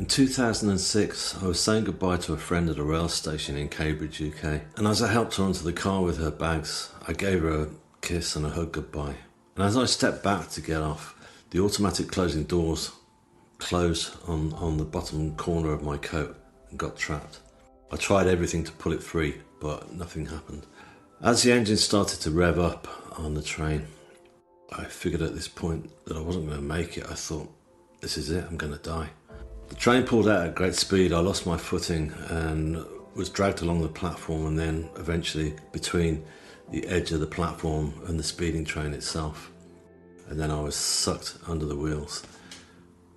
In 2006, I was saying goodbye to a friend at a rail station in Cambridge, UK, and as I helped her onto the car with her bags, I gave her a kiss and a hug goodbye. And as I stepped back to get off, the automatic closing doors closed on the bottom corner of my coat and got trapped. I tried everything to pull it free, but nothing happened. As the engine started to rev up on the train, I figured at this point that I wasn't going to make it. I thought, this is it, I'm going to die. The train pulled out at great speed. I lost my footing and was dragged along the platform and then eventually between the edge of the platform and the speeding train itself. And then I was sucked under the wheels.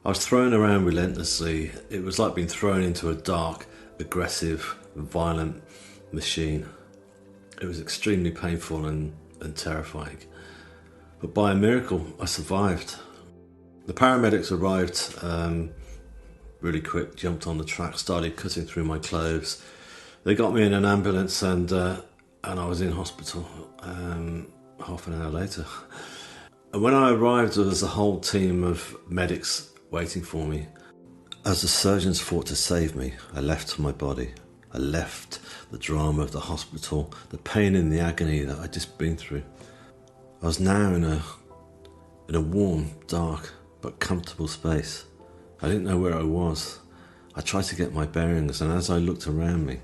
I was thrown around relentlessly. It was like being thrown into a dark, aggressive, violent machine. It was extremely painful and terrifying. But by a miracle, I survived. The paramedics arrived really quick, jumped on the track, started cutting through my clothes. They got me in an ambulance and I was in hospital half an hour later. And when I arrived, there was a whole team of medics waiting for me. As the surgeons fought to save me, I left my body. I left the drama of the hospital, the pain and the agony that I'd just been through. I was now in a warm, dark, but comfortable space. I didn't know where I was. I tried to get my bearings, and as I looked around me,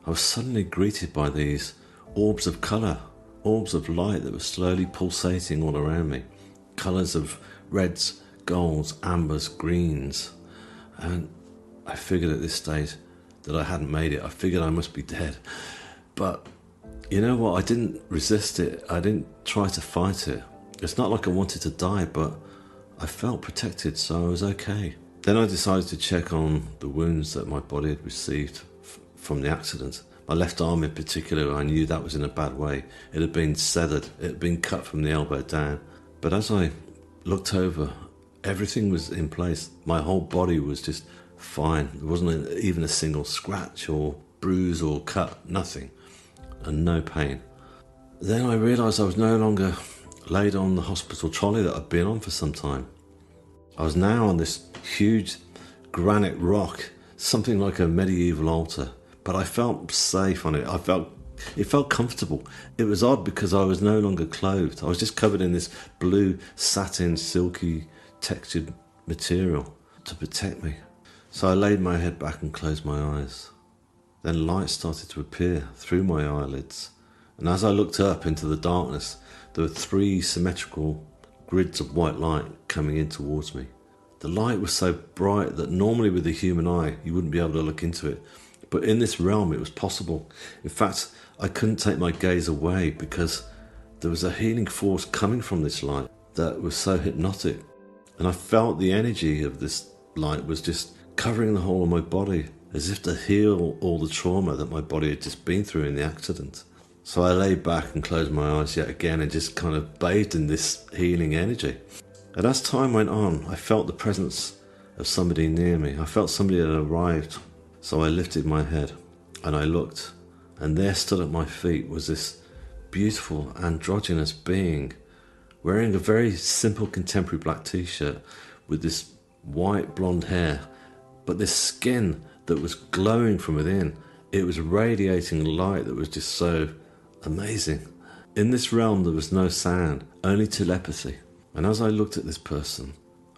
I was suddenly greeted by these orbs of colour, orbs of light that were slowly pulsating all around me. Colours of reds, golds, ambers, greens. And I figured at this stage that I hadn't made it. I figured I must be dead. But you know what? I didn't resist it. I didn't try to fight it. It's not like I wanted to die, but I felt protected, so I was okay. Then I decided to check on the wounds that my body had received from the accident. My left arm in particular, I knew that was in a bad way. It had been severed, it had been cut from the elbow down. But as I looked over, everything was in place. My whole body was just fine. There wasn't even a single scratch or bruise or cut, nothing, and no pain. Then I realised I was no longer laid on the hospital trolley that I'd been on for some time. I was now on this huge granite rock, something like a medieval altar, but I felt safe on it. It felt comfortable. It was odd because I was no longer clothed. I was just covered in this blue satin, silky, textured material to protect me. So I laid my head back and closed my eyes. Then light started to appear through my eyelids, and as I looked up into the darkness, there were 3 symmetrical grids of white light coming in towards me. The light was so bright that normally with the human eye you wouldn't be able to look into it, but in this realm it was possible. In fact, I couldn't take my gaze away because there was a healing force coming from this light that was so hypnotic, and I felt the energy of this light was just covering the whole of my body, as if to heal all the trauma that my body had just been through in the accident. So I lay back and closed my eyes yet again and just kind of bathed in this healing energy. And as time went on, I felt the presence of somebody near me. I felt somebody had arrived. So I lifted my head and I looked, and there stood at my feet was this beautiful androgynous being wearing a very simple contemporary black t-shirt with this white blonde hair, but this skin that was glowing from within. It was radiating light that was just so amazing. In this realm there was no sound, only telepathy. And as I looked at this person,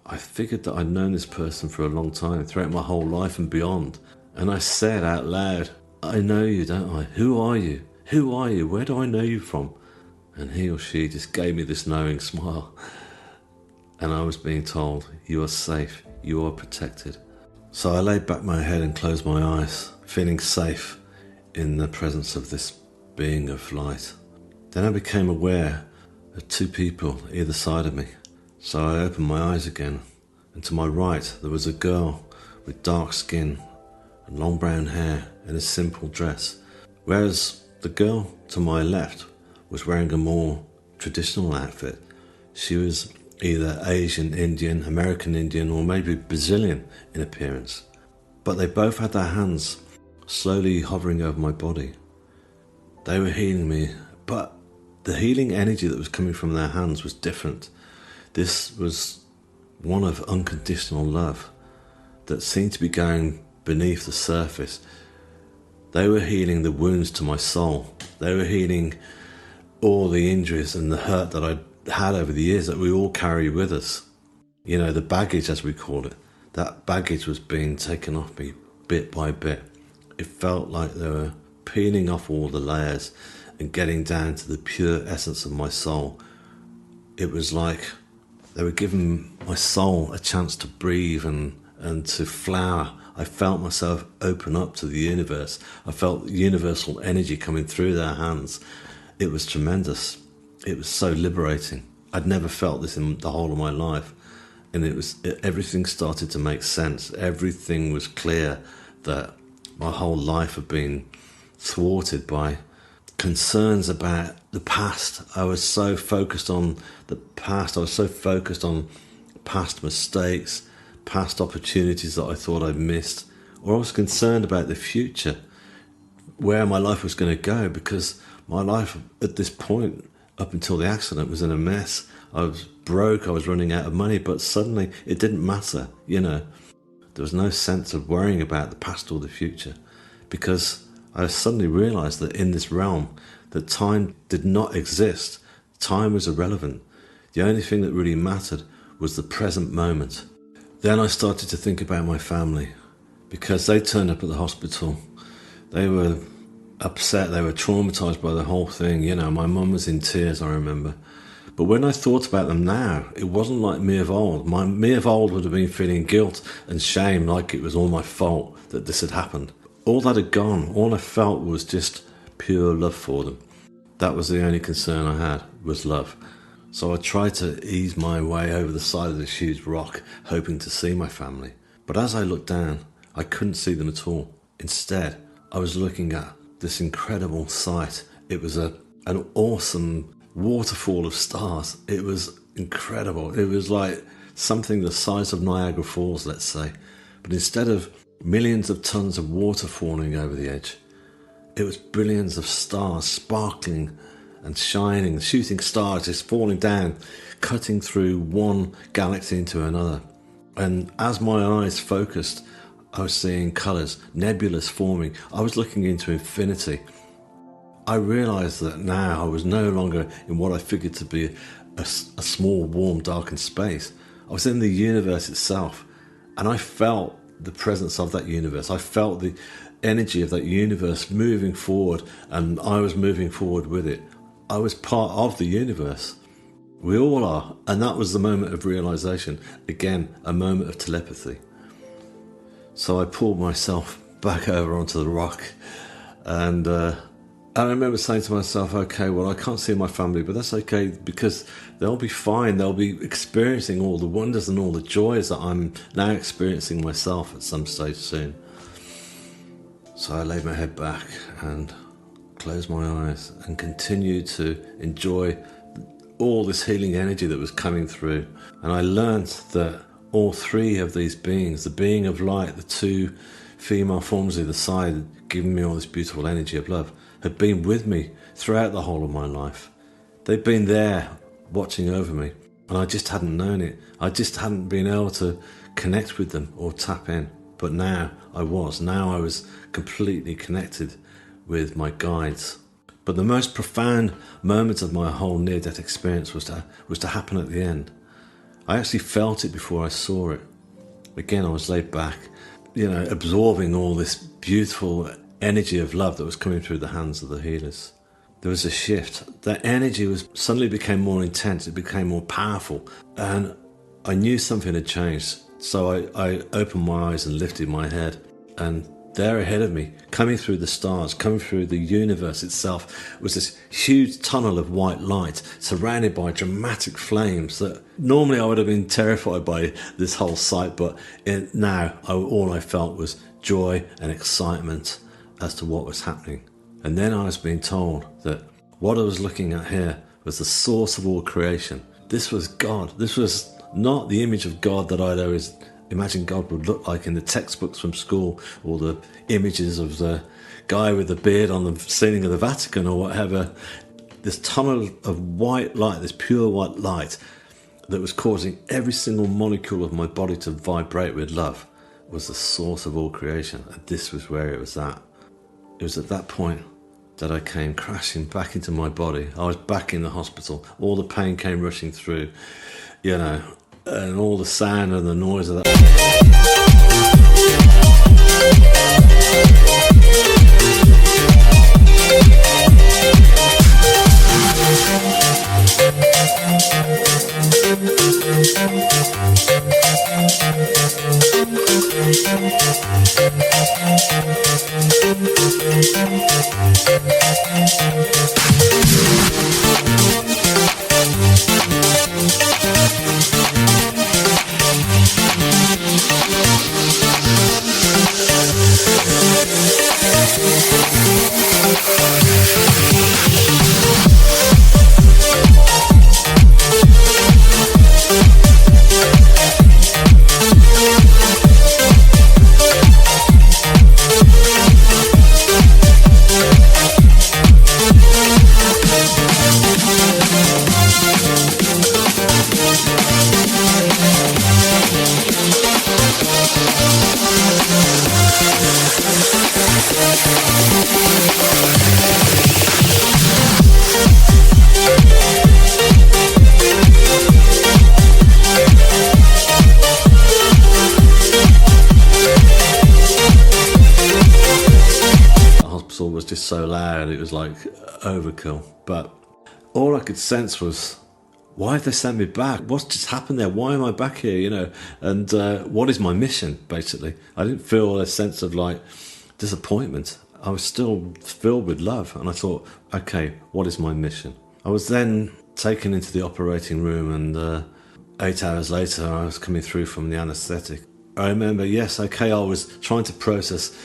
I figured that I'd known this person for a long time, throughout my whole life and beyond. And I said out loud, I know you, don't I? Who are you? Who are you? Where do I know you from? And he or she just gave me this knowing smile. And I was being told, you are safe, you are protected. So I laid back my head and closed my eyes, feeling safe in the presence of this being of light. Then I became aware of 2 people either side of me. So I opened my eyes again, and to my right there was a girl with dark skin and long brown hair in a simple dress, whereas the girl to my left was wearing a more traditional outfit. She was either Asian Indian, American Indian, or maybe Brazilian in appearance. But they both had their hands slowly hovering over my body. They were healing me, but the healing energy that was coming from their hands was different. This was one of unconditional love. that seemed to be going beneath the surface. They were healing the wounds to my soul. They were healing all the injuries and the hurt that I'd had over the years that we all carry with us. You know, the baggage, as we call it. That baggage was being taken off me bit by bit. It felt like they were peeling off all the layers and getting down to the pure essence of my soul. It was like they were giving my soul a chance to breathe and to flower. I felt myself open up to the universe. I felt universal energy coming through their hands. It was tremendous. It was so liberating. I'd never felt this in the whole of my life. And everything started to make sense. Everything was clear that my whole life had been thwarted by concerns about the past. I was so focused on the past. I was so focused on past mistakes, past opportunities that I thought I'd missed, or I was concerned about the future, where my life was going to go, because my life at this point, up until the accident, was in a mess. I was broke, I was running out of money, but suddenly it didn't matter, you know. There was no sense of worrying about the past or the future, because I suddenly realised that in this realm, that time did not exist. Time was irrelevant. The only thing that really mattered was the present moment. Then I started to think about my family, because they turned up at the hospital. They were upset, they were traumatised by the whole thing. You know, my mum was in tears, I remember. But when I thought about them now, it wasn't like me of old. Me of old would have been feeling guilt and shame, like it was all my fault that this had happened. All that had gone. All I felt was just pure love for them. That was the only concern I had, was love. So I tried to ease my way over the side of this huge rock, hoping to see my family. But as I looked down, I couldn't see them at all. Instead, I was looking at this incredible sight. It was an awesome waterfall of stars. It was incredible. It was like something the size of Niagara Falls, let's say. But instead of millions of tons of water falling over the edge, it was billions of stars sparkling and shining, shooting stars just falling down, cutting through one galaxy into another. And as my eyes focused, I was seeing colours, nebulas forming. I was looking into infinity. I realised that now I was no longer in what I figured to be a small, warm, darkened space. I was in the universe itself, and I felt the presence of that universe. I felt the energy of that universe moving forward, and I was moving forward with it. I was part of the universe. We all are. And that was the moment of realisation. Again, a moment of telepathy. So I pulled myself back over onto the rock, and I remember saying to myself, okay, well, I can't see my family, but that's okay, because they'll be fine. They'll be experiencing all the wonders and all the joys that I'm now experiencing myself at some stage soon. So I laid my head back and closed my eyes and continued to enjoy all this healing energy that was coming through. And I learned that all three of these beings, the being of light, the two female forms either side, giving me all this beautiful energy of love, had been with me throughout the whole of my life. They'd been there watching over me, and I just hadn't known it. I just hadn't been able to connect with them or tap in. But now I was. Now I was completely connected with my guides. But the most profound moment of my whole near-death experience was to happen at the end. I actually felt it before I saw it. Again, I was laid back, absorbing all this beautiful energy of love that was coming through the hands of the healers. There was a shift. That energy suddenly became more intense. It became more powerful, and I knew something had changed. So I opened my eyes and lifted my head, and there ahead of me, coming through the stars, coming through the universe itself, was this huge tunnel of white light surrounded by dramatic flames that normally I would have been terrified by this whole sight, but now all I felt was joy and excitement as to what was happening. And then I was being told that what I was looking at here was the source of all creation. This was God. This was not the image of God that I'd always imagined God would look like in the textbooks from school, or the images of the guy with the beard on the ceiling of the Vatican or whatever. This tunnel of white light, this pure white light that was causing every single molecule of my body to vibrate with love, was the source of all creation, and this was where it was at. It was at that point that I came crashing back into my body. I was back in the hospital. All the pain came rushing through, you know, and all the sound and the noise of that. Was just so loud, it was like overkill. But all I could sense was, why have they sent me back? What's just happened there? Why am I back here, you know? And what is my mission, basically? I didn't feel a sense of like disappointment. I was still filled with love, and I thought, okay, what is my mission? I was then taken into the operating room, and 8 hours later I was coming through from the anaesthetic. I remember, yes, okay, I was trying to process,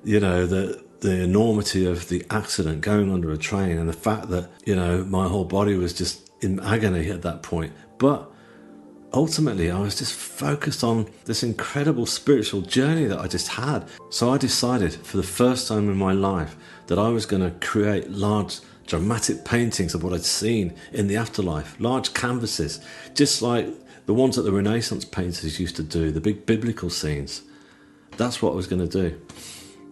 you know, the enormity of the accident, going under a train, and the fact that, you know, my whole body was just in agony at that point. But ultimately, I was just focused on this incredible spiritual journey that I just had. So I decided for the first time in my life that I was going to create large dramatic paintings of what I'd seen in the afterlife, large canvases, just like the ones that the Renaissance painters used to do, the big biblical scenes. That's what I was going to do.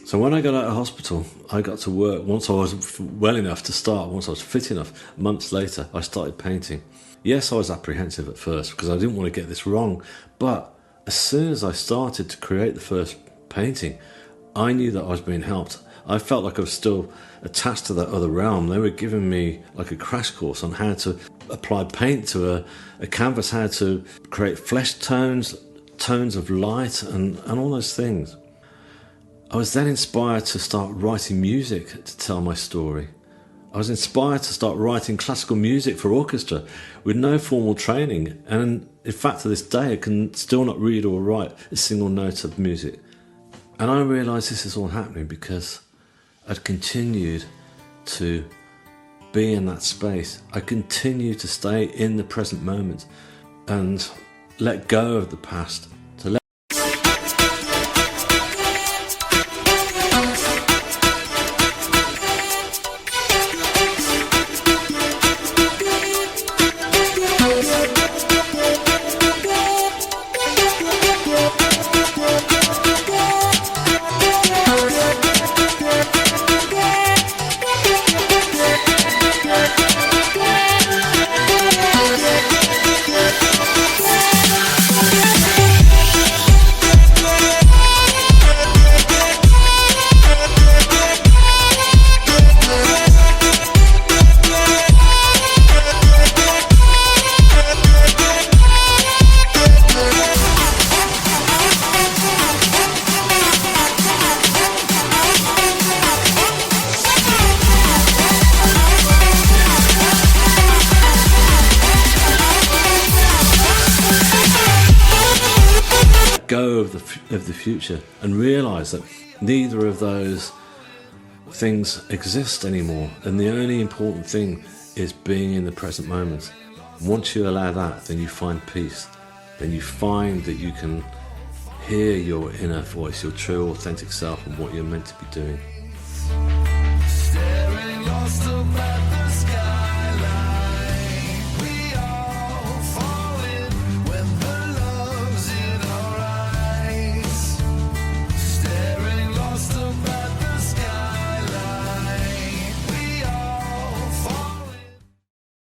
So when I got out of hospital, I got to work. Once I was well enough to start, once I was fit enough, months later, I started painting. Yes, I was apprehensive at first because I didn't want to get this wrong. But as soon as I started to create the first painting, I knew that I was being helped. I felt like I was still attached to that other realm. They were giving me like a crash course on how to apply paint to a canvas, how to create flesh tones, tones of light, and all those things. I was then inspired to start writing music to tell my story. I was inspired to start writing classical music for orchestra with no formal training, and in fact to this day I can still not read or write a single note of music. And I realised this is all happening because I'd continued to be in that space. I continued to stay in the present moment and let go of the past. Go of the future and realize that neither of those things exist anymore, and the only important thing is being in the present moment. Once you allow that, then you find peace. Then you find that you can hear your inner voice, your true authentic self, and what you're meant to be doing. Staring lost up at the